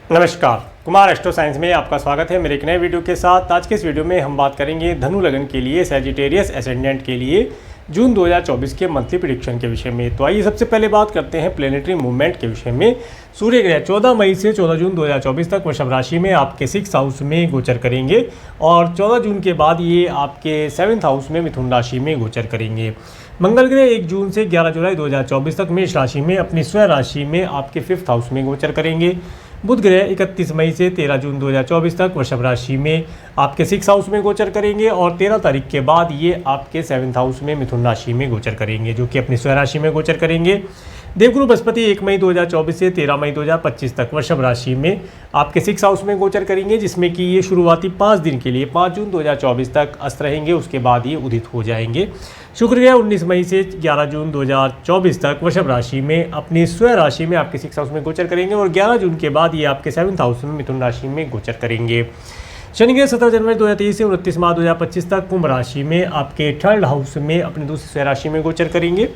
नमस्कार, Kumar astro science में आपका स्वागत है मेरे एक नए वीडियो के साथ। आज के इस वीडियो में हम बात करेंगे धनु लगन के लिए सैजिटेरियस एसेंडेंट के लिए जून 2024 के मंथली प्रेडिक्शन के विषय में। तो आइए सबसे पहले बात करते हैं प्लेनेटरी मूवमेंट के विषय में। सूर्य ग्रह 14 मई से 14 जून 2024 तक वृषभ राशि में आपके 6th हाउस में गोचर करेंगे और 14 जून के बाद ये आपके 7th हाउस में मिथुन राशि में गोचर करेंगे। मंगल ग्रह 1 जून से 11 जुलाई 2024 तक मेष राशि में अपनी स्वयं राशि में आपके 5th हाउस में गोचर करेंगे। बुध ग्रह 31 मई से 13 जून 2024 तक वृषभ राशि में आपके 6th हाउस में गोचर करेंगे और 13 तारीख के बाद ये आपके 7th हाउस में मिथुन राशि में गोचर करेंगे, जो कि अपनी स्वयं राशि में गोचर करेंगे। देवगुरु बृहस्पति 1 मई 2024 से 13 मई 2025 तक वृषभ राशि में आपके 6th हाउस में गोचर करेंगे, जिसमें कि ये शुरुआती 5 दिन के लिए 5 जून 2024 तक अस्त रहेंगे, उसके बाद ये उदित हो जाएंगे। शुक्र ग्रह 19 मई से 11 जून 2024 तक वृषभ राशि में अपनी स्वयं राशि में आपके 6th हाउस में गोचर करेंगे और 11 जून के बाद ये आपके 7th हाउस में मिथुन राशि में गोचर करेंगे। शनि ग्रह 17 जनवरी 2023 से 29 मार्च 2025 तक कुंभ राशि में आपके 3rd हाउस में अपनी दूसरी स्वयं राशि में गोचर करेंगे।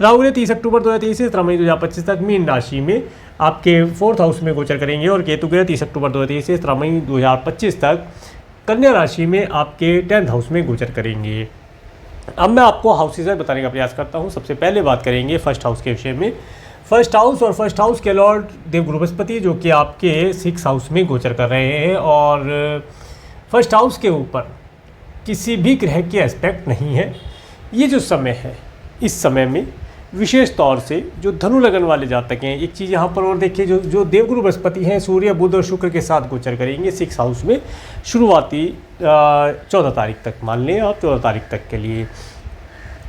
राहु ग्रह 30 अक्टूबर 2023 से 17 मई 2025 तक मीन राशि में आपके 4th हाउस में गोचर करेंगे और केतु ग्रह 30 अक्टूबर 2023 से 17 मई 2025 तक कन्या राशि में आपके 10th हाउस में गोचर करेंगे। अब मैं आपको हाउसेज बताने का प्रयास करता हूँ। सबसे पहले बात करेंगे फर्स्ट हाउस के विषय में। फर्स्ट हाउस और फर्स्ट हाउस के लॉर्ड देवगुरु बृहस्पति जो कि आपके 6th हाउस में गोचर कर रहे हैं और फर्स्ट हाउस के ऊपर किसी भी ग्रह के एस्पेक्ट नहीं है। ये जो समय है, इस समय में विशेष तौर से जो धनु लगन वाले जातक हैं, एक चीज़ यहाँ पर और देखिए, जो देवगुरु बृहस्पति हैं सूर्य बुध और शुक्र के साथ गोचर करेंगे 6th हाउस में शुरुआती 14 तारीख तक, मान लें आप 14 तारीख तक के लिए।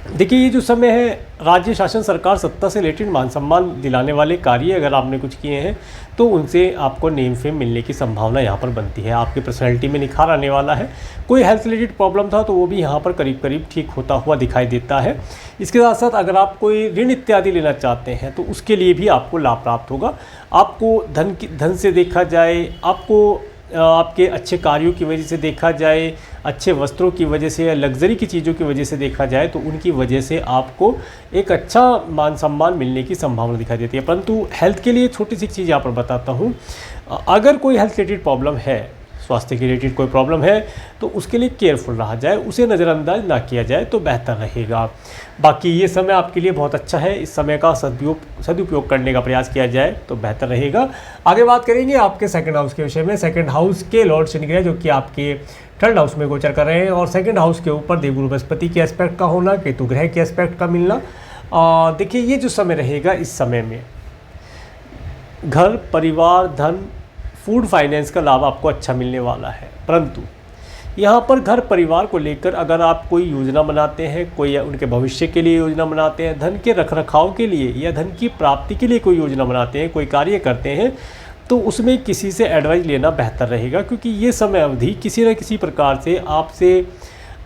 देखिए ये जो समय है, राज्य शासन सरकार सत्ता से रिलेटेड मान सम्मान दिलाने वाले कार्य अगर आपने कुछ किए हैं तो उनसे आपको नेम फेम मिलने की संभावना यहाँ पर बनती है। आपकी पर्सनैलिटी में निखार आने वाला है। कोई हेल्थ रिलेटेड प्रॉब्लम था तो वो भी यहाँ पर करीब करीब ठीक होता हुआ दिखाई देता है। इसके साथ साथ अगर आप कोई ऋण इत्यादि लेना चाहते हैं तो उसके लिए भी आपको लाभ प्राप्त होगा। आपको धन से देखा जाए, आपको आपके अच्छे कार्यों की वजह से देखा जाए, अच्छे वस्त्रों की वजह से या लग्जरी की चीज़ों की वजह से देखा जाए तो उनकी वजह से आपको एक अच्छा मान सम्मान मिलने की संभावना दिखाई देती है। परंतु हेल्थ के लिए छोटी सी चीज़ यहाँ पर बताता हूँ। अगर कोई हेल्थ रिलेटेड प्रॉब्लम है, स्वास्थ्य के रिलेटेड कोई प्रॉब्लम है तो उसके लिए केयरफुल रहा जाए, उसे नज़रअंदाज ना किया जाए तो बेहतर रहेगा। बाकी ये समय आपके लिए बहुत अच्छा है, इस समय का सदुपयोग करने का प्रयास किया जाए तो बेहतर रहेगा। आगे बात करेंगे आपके 2nd हाउस के विषय में। 2nd हाउस के लॉर्ड शनि ग्रह जो कि आपके 3rd हाउस में गोचर कर रहे हैं और 2nd हाउस के ऊपर देवगुरु बृहस्पति के एस्पेक्ट का होना, केतु ग्रह के एस्पेक्ट का मिलना। देखिए ये जो समय रहेगा, इस समय में घर, परिवार, धन, फूड, फाइनेंस का लाभ आपको अच्छा मिलने वाला है। परंतु यहाँ पर घर परिवार को लेकर अगर आप कोई योजना बनाते हैं, कोई उनके भविष्य के लिए योजना बनाते हैं, धन के रखरखाव के लिए या धन की प्राप्ति के लिए कोई योजना बनाते हैं, कोई कार्य करते हैं, तो उसमें किसी से एडवाइस लेना बेहतर रहेगा। क्योंकि ये समय अवधि किसी न किसी प्रकार से आपसे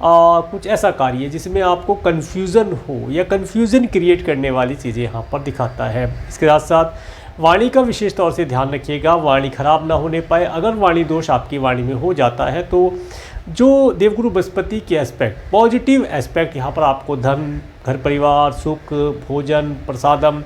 कुछ ऐसा कार्य जिसमें आपको कन्फ्यूज़न हो या कन्फ्यूज़न क्रिएट करने वाली चीज़ें यहाँ पर दिखाता है। इसके साथ साथ वाणी का विशेष तौर से ध्यान रखिएगा, वाणी खराब ना होने पाए। अगर वाणी दोष आपकी वाणी में हो जाता है तो जो देवगुरु बृहस्पति के एस्पेक्ट, पॉजिटिव एस्पेक्ट यहाँ पर आपको धन, घर परिवार, सुख, भोजन, प्रसादम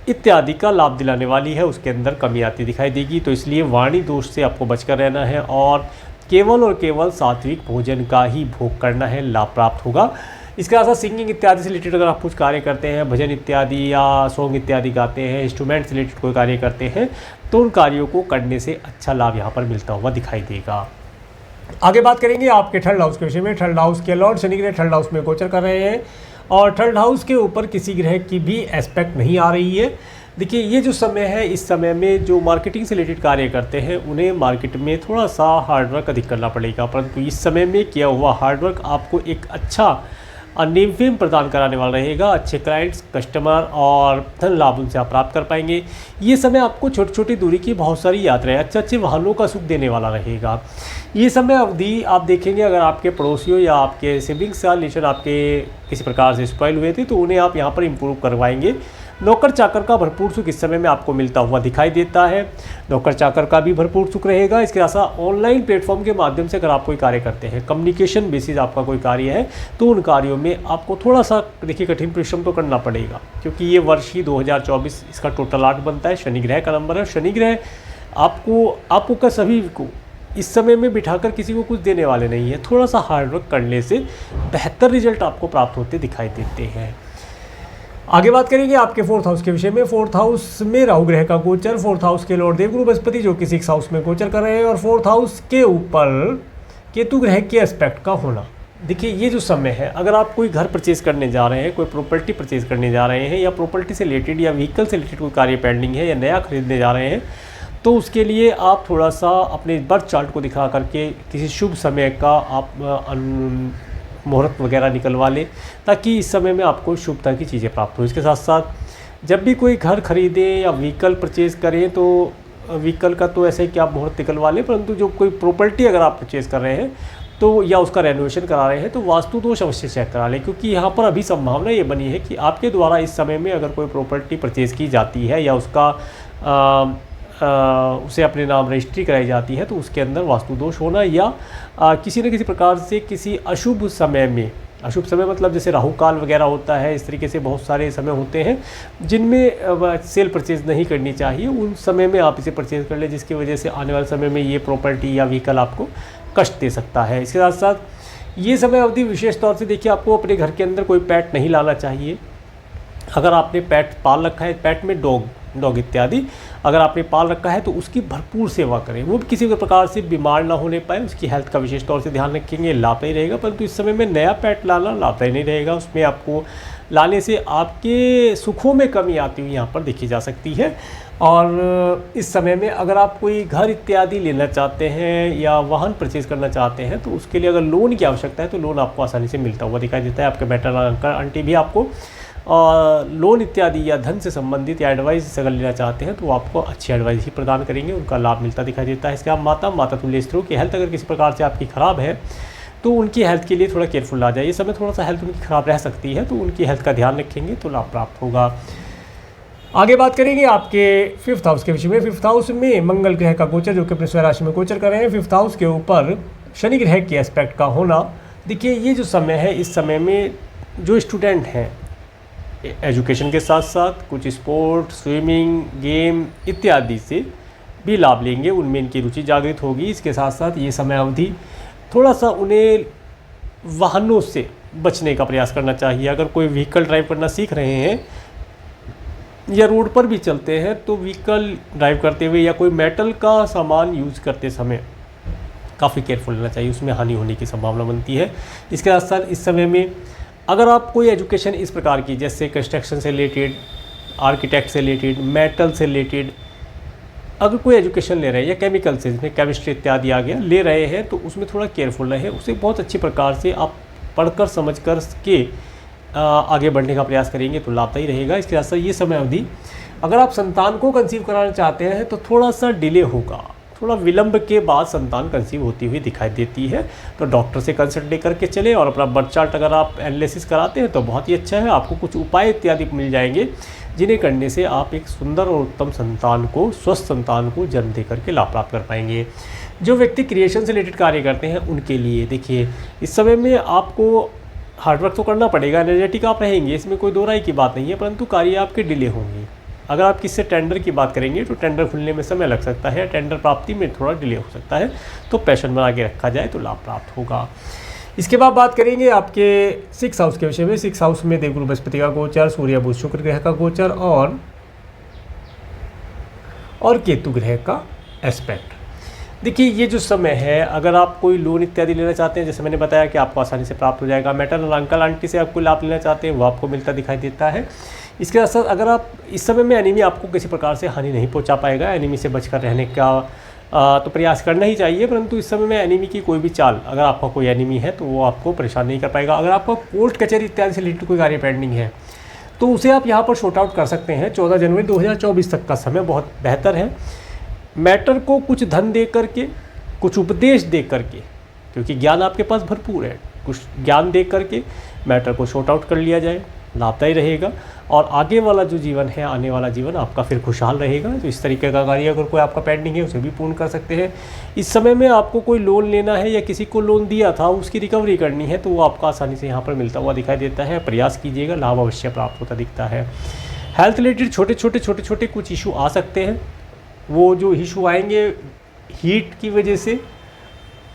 इत्यादि का लाभ दिलाने वाली है, उसके अंदर कमी आती दिखाई देगी। तो इसलिए वाणी दोष से आपको बचकर रहना है और केवल सात्विक भोजन का ही भोग करना है, लाभ प्राप्त होगा। इसके साथ सिंगिंग इत्यादि से रिलेटेड अगर आप कुछ कार्य करते हैं, भजन इत्यादि या सॉन्ग इत्यादि गाते हैं, इंस्ट्रूमेंट से रिलेटेड कोई कार्य करते हैं तो उन कार्यों को करने से अच्छा लाभ यहाँ पर मिलता हुआ दिखाई देगा। आगे बात करेंगे आपके 3rd हाउस के विषय में। 3rd हाउस के लॉर्ड शनि ग्रह 3rd हाउस में गोचर कर रहे हैं और 3rd हाउस के ऊपर किसी ग्रह की भी एस्पेक्ट नहीं आ रही है। देखिए ये जो समय है, इस समय में जो मार्केटिंग से रिलेटेड कार्य करते हैं उन्हें मार्केट में थोड़ा सा हार्डवर्क अधिक करना पड़ेगा। परंतु इस समय में किया हुआ हार्डवर्क आपको एक अच्छा नेम फेम प्रदान कराने वाला रहेगा। अच्छे क्लाइंट्स, कस्टमर और धन लाभ उनसे आप प्राप्त कर पाएंगे। ये समय आपको छोटी छोटी दूरी की बहुत सारी यात्राएं, अच्छे वाहनों का सुख देने वाला रहेगा। ये समय अवधि आप देखेंगे, अगर आपके पड़ोसियों या आपके सिबलिंग्स का रिलेशन आपके किसी प्रकार से स्पॉइल हुए थे तो उन्हें आप यहाँ पर इम्प्रूव करवाएंगे। नौकर चाकर का भरपूर सुख इस समय में आपको मिलता हुआ दिखाई देता है। नौकर चाकर का भी भरपूर सुख रहेगा। इसके अलावा ऑनलाइन प्लेटफॉर्म के माध्यम से अगर आप कोई कार्य करते हैं, कम्युनिकेशन बेसिस आपका कोई कार्य है, तो उन कार्यों में आपको थोड़ा सा देखिए कठिन परिश्रम तो करना पड़ेगा, क्योंकि ये वर्ष ही 2024 इसका टोटल 8 बनता है। शनि ग्रह का नंबर है। शनि ग्रह आपको का सभी को इस समय में बिठाकर किसी को कुछ देने वाले नहीं है। थोड़ा सा हार्डवर्क करने से बेहतर रिजल्ट आपको प्राप्त होते दिखाई देते हैं। आगे बात करेंगे आपके 4th हाउस के विषय में। 4th हाउस में राहु ग्रह का गोचर, 4th हाउस के लॉर्ड देवगुरु बृहस्पति जो कि 6th हाउस में गोचर कर रहे हैं, और 4th हाउस के ऊपर केतु ग्रह के एस्पेक्ट का होना। देखिए ये जो समय है, अगर आप कोई घर परचेज करने जा रहे हैं, कोई प्रॉपर्टी परचेज करने जा रहे हैं, या प्रॉपर्टी से रिलेटेड या व्हीकल से रिलेटेड कोई कार्य पेंडिंग है, या नया खरीदने जा रहे हैं, तो उसके लिए आप थोड़ा सा अपने बर्थ चार्ट को दिखा करके किसी शुभ समय का आप मुहूर्त वगैरह निकलवा लें, ताकि इस समय में आपको शुभता की चीज़ें प्राप्त हो। इसके साथ साथ जब भी कोई घर खरीदें या व्हीकल परचेज़ करें, तो व्हीकल का तो ऐसे ही कि आप मुहूर्त निकलवा लें, परंतु जो कोई प्रॉपर्टी अगर आप परचेज़ कर रहे हैं तो या उसका रेनोवेशन करा रहे हैं, तो वास्तु दोष अवश्य चेक करा लें, क्योंकि यहाँ पर अभी संभावना ये बनी है कि आपके द्वारा इस समय में अगर कोई प्रॉपर्टी परचेज़ की जाती है या उसका उसे अपने नाम रजिस्ट्री कराई जाती है, तो उसके अंदर वास्तु दोष होना या किसी न किसी प्रकार से किसी अशुभ समय में, अशुभ समय मतलब जैसे राहु काल वगैरह होता है, इस तरीके से बहुत सारे समय होते हैं जिनमें सेल परचेज़ नहीं करनी चाहिए। उन समय में आप इसे परचेज़ कर लें, जिसकी वजह से आने वाले समय में ये प्रॉपर्टी या व्हीकल आपको कष्ट दे सकता है। इसके साथ साथ ये समय अवधि विशेष तौर से देखिए, आपको अपने घर के अंदर कोई पेट नहीं लाना चाहिए। अगर आपने पेट पाल रखा है, पेट में डॉग इत्यादि अगर आपने पाल रखा है, तो उसकी भरपूर सेवा करें। वो भी किसी भी प्रकार से बीमार ना होने पाए, उसकी हेल्थ का विशेष तौर से ध्यान रखेंगे, लाभदायी रहेगा। परंतु इस समय में नया पेट लाना लाभदायी नहीं रहेगा। उसमें आपको लाने से आपके सुखों में कमी आती हुई यहाँ पर देखी जा सकती है। और इस समय में अगर आप कोई घर इत्यादि लेना चाहते हैं या वाहन परचेज करना चाहते हैं, तो उसके लिए अगर लोन की आवश्यकता है, तो लोन आपको आसानी से मिलता हुआ दिखाई देता है। आपके बेटर अंकल आंटी भी आपको लोन इत्यादि या धन से संबंधित या एडवाइस अगर लेना चाहते हैं, तो वो आपको अच्छी एडवाइस ही प्रदान करेंगे, उनका लाभ मिलता दिखाई देता है। इसके आप माता तुल्य स्त्रियों की हेल्थ अगर किसी प्रकार से आपकी ख़राब है, तो उनकी हेल्थ के लिए थोड़ा केयरफुल आ जाए। ये समय थोड़ा सा हेल्थ उनकी ख़राब रह सकती है, तो उनकी हेल्थ का ध्यान रखेंगे तो लाभ प्राप्त होगा। आगे बात करेंगे आपके 5th हाउस के विषय में। 5th हाउस में मंगल ग्रह का गोचर जो कि अपने स्वयं राशि में गोचर कर रहे हैं। 5th हाउस के ऊपर शनि ग्रह के एस्पेक्ट का होना। देखिए ये जो समय है, इस समय में जो स्टूडेंट हैं एजुकेशन के साथ साथ कुछ स्पोर्ट, स्विमिंग, गेम इत्यादि से भी लाभ लेंगे, उनमें इनकी रुचि जागृत होगी। इसके साथ साथ ये समय अवधि थोड़ा सा उन्हें वाहनों से बचने का प्रयास करना चाहिए। अगर कोई व्हीकल ड्राइव करना सीख रहे हैं या रोड पर भी चलते हैं, तो व्हीकल ड्राइव करते हुए या कोई मेटल का सामान यूज करते समय काफ़ी केयरफुल रहना चाहिए, उसमें हानि होने की संभावना बनती है। इसके साथ साथ इस समय में अगर आप कोई एजुकेशन इस प्रकार की, जैसे कंस्ट्रक्शन से रिलेटेड, आर्किटेक्ट से रिलेटेड, मेटल से रिलेटेड अगर कोई एजुकेशन ले रहे हैं या केमिकल से, जिसमें केमिस्ट्री इत्यादि आ गया, ले रहे हैं, तो उसमें थोड़ा केयरफुल रहें। उसे बहुत अच्छी प्रकार से आप पढ़कर समझ कर के आगे बढ़ने का प्रयास करेंगे तो लाभदायी रहेगा। इसके साथ साथ ये समय अवधि अगर आप संतान को कंसीव कराना चाहते हैं, तो थोड़ा सा डिले होगा, थोड़ा विलंब के बाद संतान कंसीव होती हुई दिखाई देती है। तो डॉक्टर से कंसल्ट लेकर के चलें, और अपना बर्थ चार्ट अगर आप एनालिसिस कराते हैं तो बहुत ही अच्छा है। आपको कुछ उपाय इत्यादि मिल जाएंगे, जिन्हें करने से आप एक सुंदर और उत्तम संतान को, स्वस्थ संतान को जन्म दे करके लाभ प्राप्त कर पाएंगे। जो व्यक्ति क्रिएशन से रिलेटेड कार्य करते हैं, उनके लिए देखिए इस समय में आपको हार्डवर्क तो करना पड़ेगा, एनर्जेटिक आप रहेंगे, इसमें कोई दो राय की बात नहीं है, परंतु कार्य आपके डिले होंगे। अगर आप किससे टेंडर की बात करेंगे, तो टेंडर खुलने में समय लग सकता है, टेंडर प्राप्ति में थोड़ा डिले हो सकता है, तो पैशन बना के रखा जाए तो लाभ प्राप्त होगा। इसके बाद बात करेंगे आपके 6th हाउस के विषय में। 6th हाउस में देवगुरु बृहस्पति का गोचर, सूर्य बुध शुक्र ग्रह का गोचर और केतु ग्रह का एस्पेक्ट। देखिए ये जो समय है, अगर आप कोई लोन इत्यादि लेना चाहते हैं, जैसे मैंने बताया कि आपको आसानी से प्राप्त हो जाएगा। मैटरनल अंकल आंटी से आप कोई लाभ लेना चाहते हैं, वो आपको मिलता दिखाई देता है। इसके साथ साथ अगर आप इस समय में एनीमी आपको किसी प्रकार से हानि नहीं पहुंचा पाएगा, एनीमी से बचकर रहने का तो प्रयास करना ही चाहिए, परंतु इस समय में एनीमी की कोई भी चाल, अगर आपका कोई एनीमी है तो वो आपको परेशान नहीं कर पाएगा। अगर आपका कोर्ट कचहरी इत्यादि से रिलेटेड कोई कार्य पेंडिंग है, तो उसे आप यहाँ पर शॉर्ट आउट कर सकते हैं। 14 जनवरी 2024 तक का समय बहुत बेहतर है। मैटर को कुछ धन दे करके, कुछ उपदेश दे करके, क्योंकि ज्ञान आपके पास भरपूर है, कुछ ज्ञान दे करके मैटर को शॉर्ट आउट कर लिया जाए, लाभदायी रहेगा। और आगे वाला जो जीवन है, आने वाला जीवन आपका फिर खुशहाल रहेगा। तो इस तरीके का कार्य अगर कोई आपका पेंडिंग है, उसे भी पूर्ण कर सकते हैं। इस समय में आपको कोई लोन लेना है या किसी को लोन दिया था, उसकी रिकवरी करनी है, तो वो आपको आसानी से यहाँ पर मिलता हुआ दिखाई देता है। प्रयास कीजिएगा, लाभ अवश्य प्राप्त होता दिखता है। हेल्थ रिलेटेड छोटे छोटे कुछ इशू आ सकते हैं, वो जो इशू आएंगे हीट की वजह से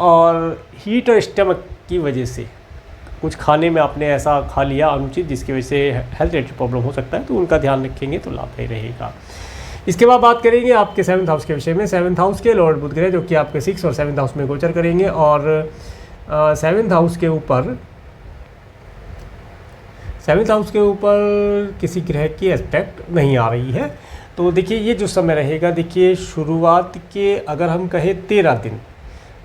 और हीट और स्टमक की वजह से, कुछ खाने में आपने ऐसा खा लिया अनुचित जिसकी वजह से हेल्थ रिलेटेड प्रॉब्लम हो सकता है, तो उनका ध्यान रखेंगे तो लाभदायी रहेगा। इसके बाद बात करेंगे आपके 7th हाउस के विषय में। 7th हाउस के लॉर्ड बुध ग्रह जो कि आपके 6 और 7th हाउस में गोचर करेंगे और 7th हाउस के ऊपर 7th हाउस के ऊपर किसी ग्रह की एस्पेक्ट नहीं आ रही है। तो देखिए ये जो समय रहेगा, देखिए शुरुआत के अगर हम कहें 13 दिन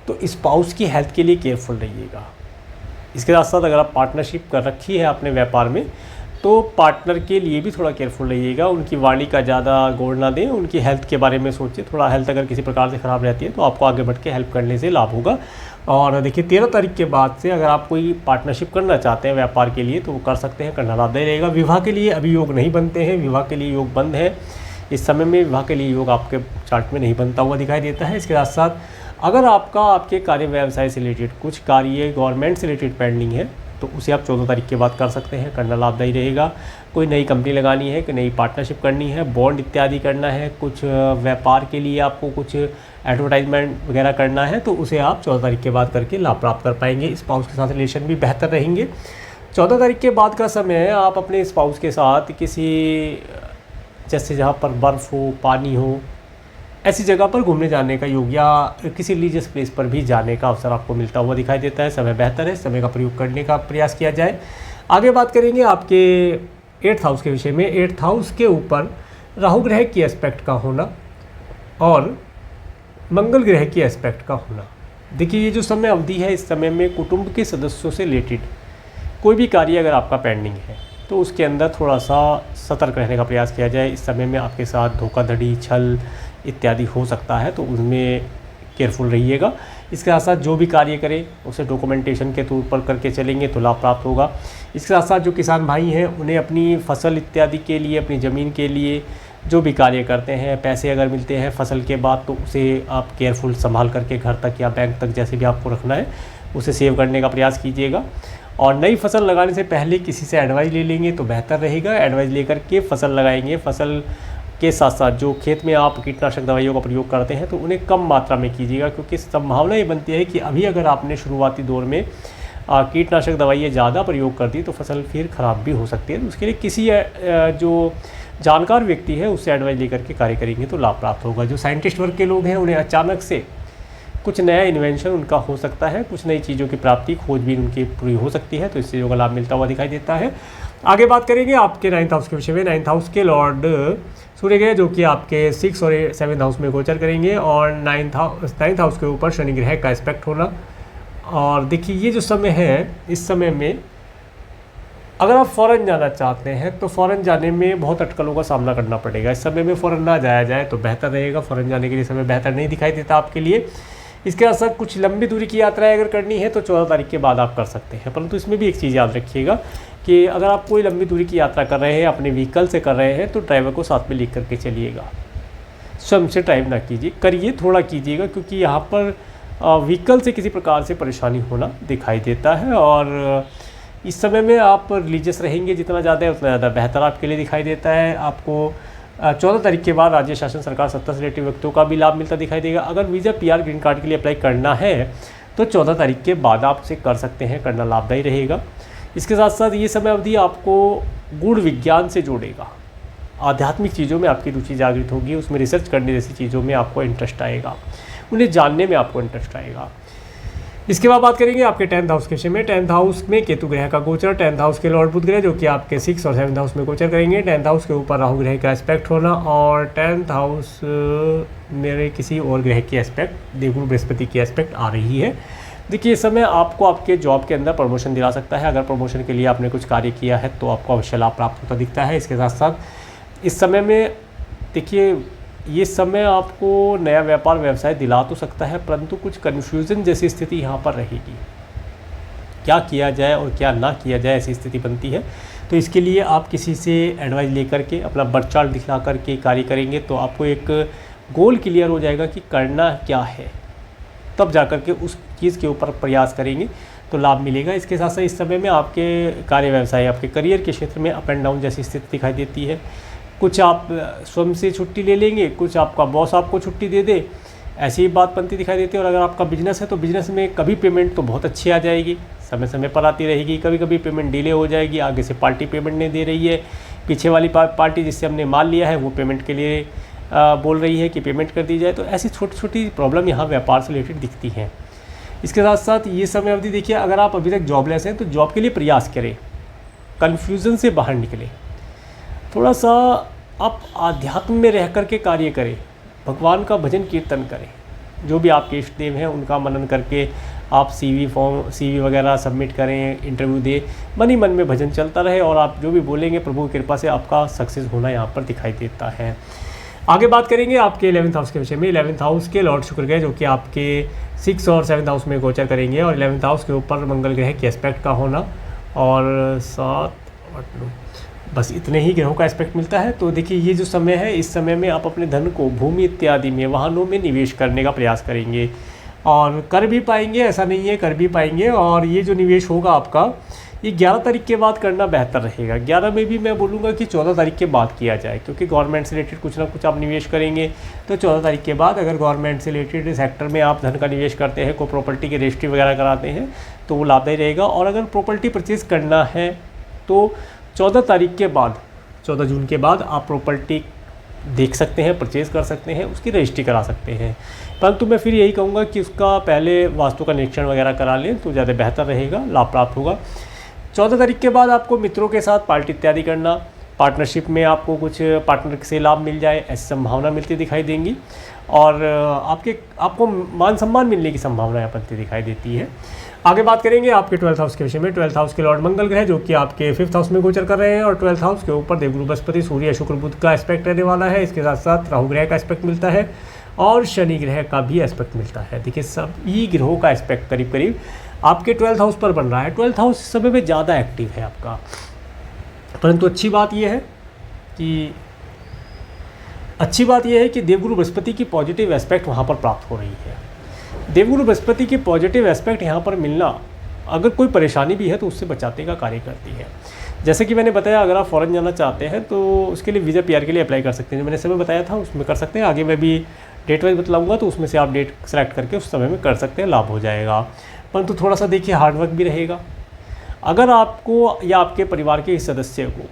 तो स्पाउस की हेल्थ के लिए केयरफुल रहिएगा। इसके साथ साथ अगर आप पार्टनरशिप कर रखी है अपने व्यापार में तो पार्टनर के लिए भी थोड़ा केयरफुल रहिएगा, उनकी वाणी का ज़्यादा गौर ना दें, उनकी हेल्थ के बारे में सोचिए। थोड़ा हेल्थ अगर किसी प्रकार से ख़राब रहती है तो आपको आगे बढ़ के हेल्प करने से लाभ होगा। और देखिए 13 तारीख के बाद से अगर आप कोई पार्टनरशिप करना चाहते हैं व्यापार के लिए तो वो कर सकते हैं, करना लाभदायी रहेगा। विवाह के लिए अभी योग नहीं बनते हैं, विवाह के लिए योग बंद है इस समय में, विवाह के लिए योग आपके चार्ट में नहीं बनता हुआ दिखाई देता है। इसके साथ साथ अगर आपके कार्य व्यवसाय से रिलेटेड कुछ कार्य गवर्नमेंट से रिलेटेड पेंडिंग है तो उसे आप 14 तारीख के बाद कर सकते हैं, करना लाभदायी रहेगा। कोई नई कंपनी लगानी है, कोई नई पार्टनरशिप करनी है, बॉन्ड इत्यादि करना है, कुछ व्यापार के लिए आपको कुछ एडवर्टाइजमेंट वगैरह करना है तो उसे आप 14 तारीख के बाद करके लाभ प्राप्त कर पाएंगे। स्पाउस के साथ रिलेशन भी बेहतर रहेंगे। 14 तारीख के बाद का समय आप अपने स्पाउस के साथ किसी जैसे जहाँ पर बर्फ़ हो, पानी हो, ऐसी जगह पर घूमने जाने का योग या किसी रिलीजियस प्लेस पर भी जाने का अवसर आपको मिलता हुआ दिखाई देता है। समय बेहतर है, समय का प्रयोग करने का प्रयास किया जाए। आगे बात करेंगे आपके 8th हाउस के विषय में। 8th हाउस के ऊपर राहु ग्रह की एस्पेक्ट का होना और मंगल ग्रह की एस्पेक्ट का होना। देखिए ये जो समय अवधि है, इस समय में कुटुंब के सदस्यों से रिलेटेड कोई भी कार्य अगर आपका पेंडिंग है तो उसके अंदर थोड़ा सा सतर्क रहने का प्रयास किया जाए। इस समय में आपके साथ धोखाधड़ी, छल इत्यादि हो सकता है तो उनमें केयरफुल रहिएगा। इसके साथ साथ जो भी कार्य करें उसे डॉक्यूमेंटेशन के तौर पर करके चलेंगे तो लाभ प्राप्त होगा। इसके साथ साथ जो किसान भाई हैं उन्हें अपनी फसल इत्यादि के लिए, अपनी ज़मीन के लिए जो भी कार्य करते हैं, पैसे अगर मिलते हैं फसल के बाद तो उसे आप केयरफुल संभाल करके घर तक या बैंक तक जैसे भी आपको रखना है उसे सेव करने का प्रयास कीजिएगा। और नई फसल लगाने से पहले किसी से एडवाइस ले लेंगे तो बेहतर रहेगा। एडवाइस लेकर के फसल लगाएंगे। फसल के साथ साथ जो खेत में आप कीटनाशक दवाइयों का प्रयोग करते हैं तो उन्हें कम मात्रा में कीजिएगा, क्योंकि संभावना ये बनती है कि अभी अगर आपने शुरुआती दौर में कीटनाशक दवाइयाँ ज़्यादा प्रयोग कर दी तो फसल फिर ख़राब भी हो सकती है। तो उसके लिए किसी जो जानकार व्यक्ति है उससे एडवाइस लेकर के कार्य करेंगे तो लाभ प्राप्त होगा। जो साइंटिस्ट वर्ग के लोग हैं उन्हें अचानक से कुछ नया इन्वेंशन उनका हो सकता है, कुछ नई चीज़ों की प्राप्ति, खोजबीन उनकी पूरी हो सकती है, तो इस चीज़ों का लाभ मिलता हुआ दिखाई देता है। आगे बात करेंगे आपके 9th हाउस के विषय में। 9th हाउस के लॉर्ड सूर्य ग्रह जो कि आपके 6 और 7th हाउस में गोचर करेंगे और 9th हाउस के ऊपर शनि ग्रह का एस्पेक्ट होना। और देखिए ये जो समय है, इस समय में अगर आप फ़ौरन जाना चाहते हैं तो फ़ौरन जाने में बहुत अटकलों का सामना करना पड़ेगा। इस समय में फ़ौरन ना जाया जाए तो बेहतर रहेगा। फ़ौरन जाने के लिए समय बेहतर नहीं दिखाई देता आपके लिए। इसके साथ साथ कुछ लंबी दूरी की यात्राएं अगर करनी है तो 14 तारीख के बाद आप कर सकते हैं, परंतु इसमें भी एक चीज़ याद रखिएगा कि अगर आप कोई लंबी दूरी की यात्रा कर रहे हैं, अपने व्हीकल से कर रहे हैं तो ड्राइवर को साथ में लेकर करके चलिएगा। स्वयं से ड्राइव ना कीजिए, करिए थोड़ा कीजिएगा, क्योंकि यहाँ पर व्हीकल से किसी प्रकार से परेशानी होना दिखाई देता है। और इस समय में आप रिलीजियस रहेंगे जितना ज़्यादा है उतना ज़्यादा बेहतर आपके लिए दिखाई देता है। आपको 14 तारीख के बाद राज्य शासन, सरकार, सत्ता से रिलेटेड व्यक्तियों का भी लाभ मिलता दिखाई देगा। अगर वीज़ा, PR, ग्रीन कार्ड के लिए अप्लाई करना है तो 14 तारीख के बाद आप उसे कर सकते हैं, करना लाभदायी रहेगा। इसके साथ साथ ये समय अवधि आपको गूढ़ विज्ञान से जोड़ेगा। आध्यात्मिक चीज़ों में आपकी रुचि जागृत होगी, उसमें रिसर्च करने जैसी चीज़ों में आपको इंटरेस्ट आएगा, उन्हें जानने में आपको इंटरेस्ट आएगा। इसके बाद बात करेंगे आपके 10th हाउस के विषय में। 10th हाउस में केतु ग्रह का गोचर, 10th हाउस के लॉर्ड बुध ग्रह जो कि आपके 6 और 7th हाउस में गोचर करेंगे। 10th हाउस के ऊपर राहु ग्रह का एस्पेक्ट होना और 10th हाउस मेरे किसी और ग्रह की एस्पेक्ट, देवगुरु बृहस्पति की एस्पेक्ट आ रही है। देखिए इस समय आपको आपके जॉब के अंदर प्रमोशन दिला सकता है। अगर प्रमोशन के लिए आपने कुछ कार्य किया है तो आपको अवश्य लाभ प्राप्त होता दिखता है। इसके साथ साथ इस समय में देखिए ये समय आपको नया व्यापार व्यवसाय दिला तो सकता है, परंतु कुछ कन्फ्यूज़न जैसी स्थिति यहाँ पर रहेगी। क्या किया जाए और क्या ना किया जाए ऐसी स्थिति बनती है। तो इसके लिए आप किसी से एडवाइस लेकर के अपना बर्थ चार्ट दिखला करके कार्य करेंगे तो आपको एक गोल क्लियर हो जाएगा कि करना क्या है, तब जा कर के उस चीज़ के ऊपर प्रयास करेंगे तो लाभ मिलेगा। इसके साथ साथ इस समय में आपके कार्य व्यवसाय, आपके करियर के क्षेत्र में अप एंड डाउन जैसी स्थिति दिखाई देती है। कुछ आप स्वयं से छुट्टी ले लेंगे, कुछ आपका बॉस आपको छुट्टी दे दे, ऐसी ही बात बनती दिखाई देती है। और अगर आपका बिजनेस है तो बिजनेस में कभी पेमेंट तो बहुत अच्छी आ जाएगी, समय समय पर आती रहेगी, कभी कभी पेमेंट डिले हो जाएगी, आगे से पार्टी पेमेंट नहीं दे रही है, पीछे वाली पार्टी जिससे हमने माल लिया है वो पेमेंट के लिए बोल रही है कि पेमेंट कर दी जाए। तो ऐसी छोटी छोटी प्रॉब्लम यहाँ व्यापार से रिलेटेड दिखती हैं। इसके साथ साथ ये समय अवधि देखिए, अगर आप अभी तक जॉबलेस हैं तो जॉब के लिए प्रयास करें, कन्फ्यूज़न से बाहर निकलें, थोड़ा सा आप आध्यात्म में रह कर के कार्य करें, भगवान का भजन कीर्तन करें, जो भी आपके इष्ट देव हैं उनका मनन करके आप CV वगैरह सबमिट करें, इंटरव्यू दें, मन ही मन में भजन चलता रहे और आप जो भी बोलेंगे प्रभु की कृपा से आपका सक्सेस होना यहाँ पर दिखाई देता है। आगे बात करेंगे आपके 11th हाउस के विषय में। 11th हाउस के लॉर्ड शुक्र ग्रह जो कि आपके 6 और 7th हाउस में गोचर करेंगे, और 11th हाउस के ऊपर मंगल ग्रह के एस्पेक्ट का होना, और 7 8 9 बस इतने ही ग्रहों का एस्पेक्ट मिलता है। तो देखिए ये जो समय है, इस समय में आप अपने धन को भूमि इत्यादि में, वाहनों में निवेश करने का प्रयास करेंगे और कर भी पाएंगे, ऐसा नहीं है, कर भी पाएंगे। और ये जो निवेश होगा आपका, ये 11 तारीख के बाद करना बेहतर रहेगा। 11 में भी मैं बोलूँगा कि 14 तारीख के बाद किया जाए, क्योंकि गवर्नमेंट से रिलेटेड कुछ ना कुछ आप निवेश करेंगे तो 14 तारीख के बाद अगर गवर्नमेंट से रिलेटेड सेक्टर में आप धन का निवेश करते हैं, कोई प्रॉपर्टी की रजिस्ट्री वगैरह कराते हैं तो वो लाभदायी रहेगा। और अगर प्रॉपर्टी परचेज़ करना है तो 14 तारीख के बाद, 14 जून के बाद आप प्रॉपर्टी देख सकते हैं, परचेज़ कर सकते हैं, उसकी रजिस्ट्री करा सकते हैं। परंतु मैं फिर यही कहूँगा कि उसका पहले वास्तु का निरीक्षण वगैरह करा लें तो ज़्यादा बेहतर रहेगा, लाभ प्राप्त होगा। 14 तारीख के बाद आपको मित्रों के साथ पार्टी इत्यादि करना, पार्टनरशिप में आपको कुछ पार्टनर से लाभ मिल जाए, ऐसी संभावना मिलती दिखाई देंगी। और आपको मान सम्मान मिलने की संभावना यहाँ बनती दिखाई देती है। आगे बात करेंगे आपके 12th हाउस के विषय में। 12th हाउस के लॉर्ड मंगल ग्रह जो कि आपके 5th हाउस में गोचर कर रहे हैं, और 12th हाउस के ऊपर देवगुरु बृहस्पति, सूर्य, शुक्र, बुध का एस्पेक्ट रहने वाला है। इसके साथ साथ राहु ग्रह का एस्पेक्ट मिलता है और शनि ग्रह का भी एस्पेक्ट मिलता है। देखिए सभी ग्रहों का एस्पेक्ट करीब करीब आपके 12th हाउस पर बन रहा है। 12th हाउस इस समय में ज़्यादा एक्टिव है आपका, परंतु अच्छी बात यह है कि देवगुरु बृहस्पति की पॉजिटिव एस्पेक्ट वहाँ पर प्राप्त हो रही है। देवगुरु बृहस्पति की पॉजिटिव एस्पेक्ट यहाँ पर मिलना, अगर कोई परेशानी भी है तो उससे बचाने का कार्य करती है। जैसे कि मैंने बताया, अगर आप फॉरेन जाना चाहते हैं तो उसके लिए वीज़ा PR के लिए अप्लाई कर सकते हैं, जो मैंने समय बताया था उसमें कर सकते हैं। आगे मैं भी डेट वाइज बतलाऊँगा तो उसमें से आप डेट सेलेक्ट करके उस समय में कर सकते हैं, लाभ हो जाएगा। परंतु थोड़ा सा देखिए हार्डवर्क भी रहेगा। अगर आपको या आपके परिवार के सदस्य को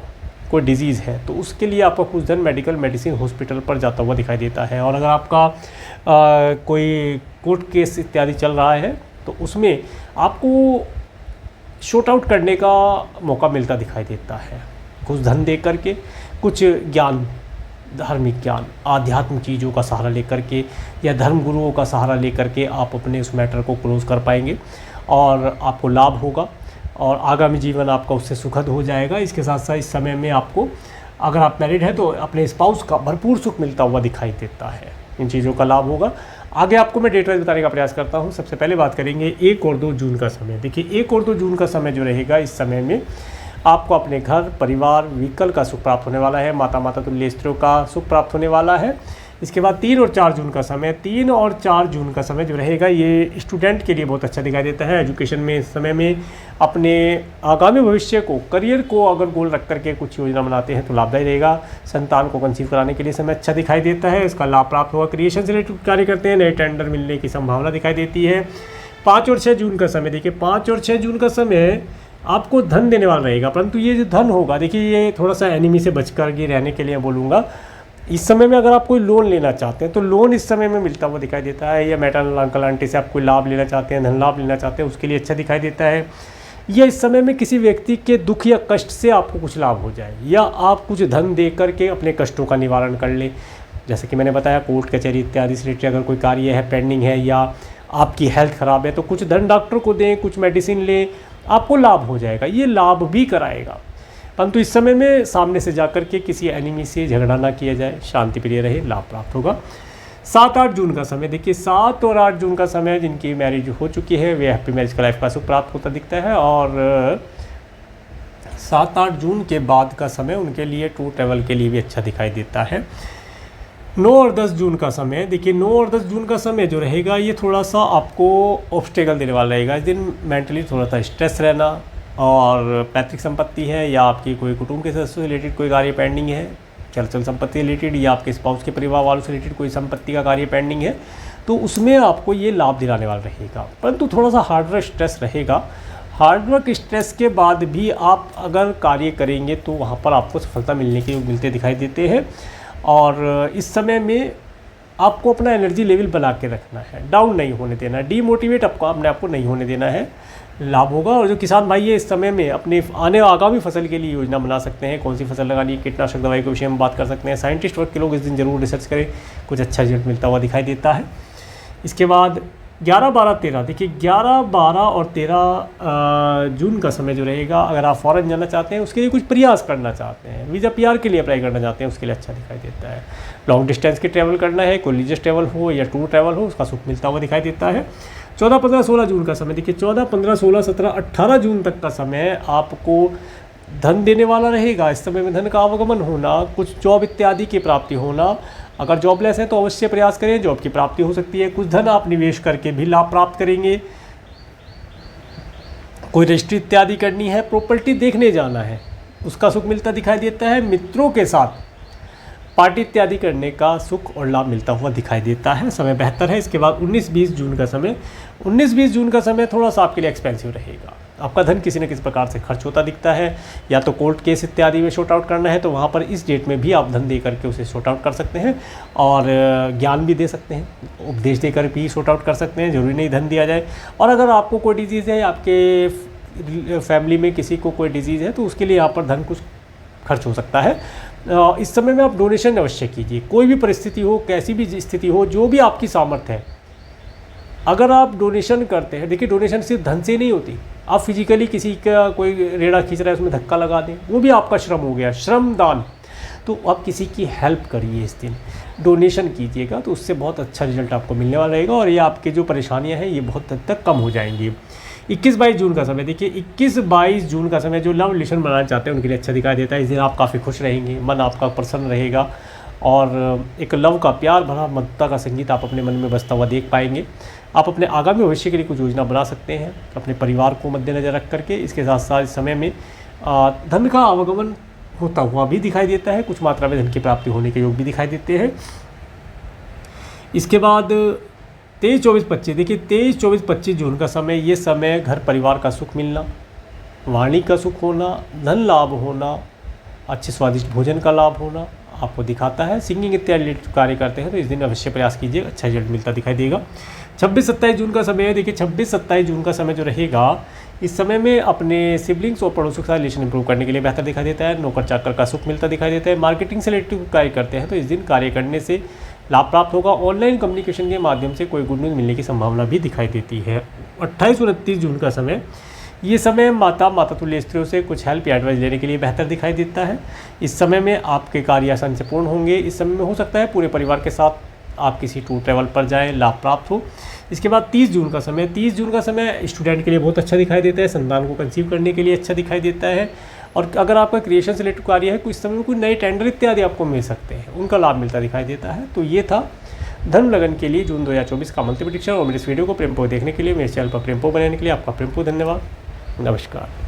कोई डिजीज़ है तो उसके लिए आपका कुछ धन मेडिकल मेडिसिन हॉस्पिटल पर जाता हुआ दिखाई देता है। और अगर आपका कोई कोर्ट केस इत्यादि चल रहा है तो उसमें आपको शॉर्ट आउट करने का मौका मिलता दिखाई देता है। कुछ धन दे करके, कुछ ज्ञान, धार्मिक ज्ञान, आध्यात्मिक चीज़ों का सहारा लेकर के या धर्म गुरुओं का सहारा लेकर के आप अपने उस मैटर को क्लोज कर पाएंगे और आपको लाभ होगा और आगामी जीवन आपका उससे सुखद हो जाएगा। इसके साथ साथ इस समय में आपको, अगर आप मैरिड हैं तो अपने स्पाउस का भरपूर सुख मिलता हुआ दिखाई देता है। इन चीज़ों का लाभ होगा। आगे आपको मैं डेट वाइज बताने का प्रयास करता हूँ। सबसे पहले बात करेंगे 1 और 2 जून का समय। देखिए 1 और 2 जून का समय जो रहेगा, इस समय में आपको अपने घर, परिवार, व्हीकल का सुख प्राप्त होने वाला है। माता तुल्य स्त्रियों का सुख प्राप्त होने वाला है। इसके बाद 3 और 4 जून का समय, 3 और 4 जून का समय जो रहेगा ये स्टूडेंट के लिए बहुत अच्छा दिखाई देता है। एजुकेशन में इस समय में अपने आगामी भविष्य को, करियर को अगर गोल रख करके कुछ योजना बनाते हैं तो लाभदायी रहेगा। संतान को कंसीव कराने के लिए समय अच्छा दिखाई देता है, इसका लाभ प्राप्त होगा। क्रिएशन से रिलेटेड कार्य करते हैं, नए टेंडर मिलने की संभावना दिखाई देती है। 5 और 6 जून का समय, देखिए 5 और 6 जून का समय आपको धन देने वाला रहेगा, परंतु ये जो धन होगा, देखिए ये थोड़ा सा एनिमी से बच कर के रहने के लिए बोलूँगा। इस समय में अगर आप कोई लोन लेना चाहते हैं तो लोन इस समय में मिलता हुआ दिखाई देता है, या मैटरनल अंकल आंटी से आप कोई लाभ लेना चाहते हैं, धन लाभ लेना चाहते हैं, उसके लिए अच्छा दिखाई देता है। या इस समय में किसी व्यक्ति के दुख या कष्ट से आपको कुछ लाभ हो जाए, या आप कुछ धन दे करके अपने कष्टों का निवारण कर लें। जैसे कि मैंने बताया, कोर्ट कचहरी इत्यादि से रिलेटेड अगर कोई कार्य है, पेंडिंग है, या आपकी हेल्थ ख़राब है तो कुछ धन डॉक्टर को दें, कुछ मेडिसिन लें, आपको लाभ हो जाएगा। ये लाभ भी कराएगा। परंतु इस समय में सामने से जाकर के किसी एनिमी से झगड़ा ना किया जाए, शांति प्रिय रहे, लाभ प्राप्त होगा। 7-8 जून का समय, देखिए 7 और 8 जून का समय जिनकी मैरिज हो चुकी है वे हैप्पी मैरिज का लाइफ का सुख प्राप्त होता दिखता है। और 7-8 जून के बाद का समय उनके लिए टूर ट्रैवल के लिए भी अच्छा दिखाई देता है। 9 और 10 जून का समय, देखिए 9 और 10 जून का समय जो रहेगा ये थोड़ा सा आपको ऑब्स्टेकल देने वाला रहेगा। इस दिन मेंटली थोड़ा सा स्ट्रेस रहना, और पैतृक संपत्ति है या आपकी कोई कुटुंब के सदस्य से रिलेटेड कोई कार्य पेंडिंग है, आपकी अचल संपत्ति रिलेटेड या आपके स्पाउस के परिवार वालों से रिलेटेड कोई संपत्ति का कार्य पेंडिंग है तो उसमें आपको ये लाभ दिलाने वाला रहेगा। परंतु थोड़ा सा हार्डवर्क स्ट्रेस रहेगा। हार्डवर्क स्ट्रेस के बाद भी आप अगर कार्य करेंगे तो वहाँ पर आपको सफलता मिलते दिखाई देते हैं। और इस समय में आपको अपना एनर्जी लेवल बना के रखना है, डाउन नहीं होने देना, डीमोटिवेट अपने आप को नहीं होने देना है, लाभ होगा। और जो किसान भाई है इस समय में अपने आगामी फसल के लिए योजना बना सकते हैं, कौन सी फसल लगानी है, कीटनाशक दवाई के विषय में बात कर सकते हैं। साइंटिस्ट वर्ग के लोग इस दिन जरूर रिसर्च करें, कुछ अच्छा रिजल्ट मिलता हुआ दिखाई देता है। इसके बाद 11, 12, 13 देखिए 11, 12 और 13 जून का समय जो रहेगा, अगर आप फॉरेन जाना चाहते हैं उसके लिए कुछ प्रयास करना चाहते हैं, वीज़ा PR के लिए अप्लाई करना चाहते हैं, उसके लिए अच्छा दिखाई देता है। लॉन्ग डिस्टेंस के ट्रैवल करना है, कोई रिलीजियस ट्रैवल हो या टूर ट्रैवल हो, उसका सुख मिलता हुआ दिखाई देता है। 14, 15, 16 जून का समय देखिए 14, 15, 16, 17, 18 जून तक का समय आपको धन देने वाला रहेगा। इस समय में धन का आवागमन होना, कुछ जॉब इत्यादि की प्राप्ति होना। अगर जॉबलेस है तो अवश्य प्रयास करें, जॉब की प्राप्ति हो सकती है। कुछ धन आप निवेश करके भी लाभ प्राप्त करेंगे। कोई रजिस्ट्री इत्यादि करनी है, प्रॉपर्टी देखने जाना है, उसका सुख मिलता दिखाई देता है। मित्रों के साथ पार्टी इत्यादि करने का सुख और लाभ मिलता हुआ दिखाई देता है। समय बेहतर है। इसके बाद 19, 20 जून का समय, 19, 20 जून का समय थोड़ा सा आपके लिए एक्सपेंसिव रहेगा। आपका धन किसी न किसी प्रकार से खर्च होता दिखता है, या तो कोर्ट केस इत्यादि में शॉर्ट आउट करना है तो वहाँ पर इस डेट में भी आप धन दे करके उसे शॉर्ट आउट कर सकते हैं। और ज्ञान भी दे सकते हैं, उपदेश देकर भी शॉर्ट आउट कर सकते हैं, जरूरी नहीं धन दिया जाए। और अगर आपको कोई डिजीज़ है, आपके फैमिली में किसी को कोई डिजीज़ है तो उसके लिए यहाँ पर धन कुछ खर्च हो सकता है। इस समय में आप डोनेशन अवश्य कीजिए। कोई भी परिस्थिति हो, कैसी भी स्थिति हो, जो भी आपकी सामर्थ्य है, अगर आप डोनेशन करते हैं, देखिए डोनेशन सिर्फ धन से नहीं होती। आप फिजिकली किसी का कोई रेड़ा खींच रहा है उसमें धक्का लगा दें, वो भी आपका श्रम हो गया, श्रम दान। तो आप किसी की हेल्प करिए, इस दिन डोनेशन कीजिएगा तो उससे बहुत अच्छा रिजल्ट आपको मिलने वाला रहेगा। और ये आपकी जो परेशानियां हैं ये बहुत हद तक कम हो जाएंगी। 21, 22 जून का समय देखिए 21, 22 जून का समय जो लव रिलेशन बनाना चाहते हैं उनके लिए अच्छा दिखाई देता है। इस दिन आप काफ़ी खुश रहेंगे, मन आपका प्रसन्न रहेगा और एक लव का प्यार भरा मधुरता का संगीत आप अपने मन में बजता हुआ देख पाएंगे। आप अपने आगामी भविष्य के लिए कुछ योजना बना सकते हैं अपने परिवार को मद्देनजर रख करके। इसके साथ साथ इस समय में धन का आवागमन होता हुआ भी दिखाई देता है, कुछ मात्रा में धन की प्राप्ति होने के योग भी दिखाई देते हैं। इसके बाद 23, 24, 25 देखिए 23, 24, 25 जून का समय, ये समय घर परिवार का सुख मिलना, वाणी का सुख होना, धन लाभ होना, अच्छे स्वादिष्ट भोजन का लाभ होना आपको दिखाता है। सिंगिंग इत्यादि रिलेटेड कार्य करते हैं तो इस दिन अवश्य प्रयास कीजिए, अच्छा रिजल्ट मिलता दिखाई देगा। 26, 27 जून का समय है देखिए 26, 27 जून का समय जो रहेगा, इस समय में अपने सिबलिंग्स और पड़ोसियों के साथ रिलेशन इंप्रूव करने के लिए बेहतर दिखाई देता है। नौकर चाकर का सुख मिलता दिखाई देता है। मार्केटिंग से रिलेटेड कार्य करते हैं तो इस दिन कार्य करने से लाभ प्राप्त होगा। ऑनलाइन कम्युनिकेशन के माध्यम से कोई गुड न्यूज़ मिलने की संभावना भी दिखाई देती है। 28, 29 जून का समय, ये समय माता तुल्य स्त्रियों से कुछ हेल्प या एडवाइस लेने के लिए बेहतर दिखाई देता है। इस समय में आपके कार्य आसानी से पूर्ण होंगे। इस समय में हो सकता है पूरे परिवार के साथ आप किसी टूर ट्रैवल पर जाएं, लाभ प्राप्त हो। इसके बाद 30 जून का समय, 30 जून का समय स्टूडेंट के लिए बहुत अच्छा दिखाई देता है, संतान को कंसीव करने के लिए अच्छा दिखाई देता है। और अगर आपका क्रिएशन से रिलेटेड कार्य है, कुछ समय में कुछ नए टेंडर इत्यादि आपको मिल सकते हैं, उनका लाभ मिलता दिखाई देता है। तो ये था धनु लगन के लिए जून 2024 का मंथली प्रेडिक्शन। और मेरे इस वीडियो को प्रेमपो देखने के लिए, मेरे चैनल पर प्रेमपो बनाने के लिए आपका प्रेमपो धन्यवाद। नमस्कार।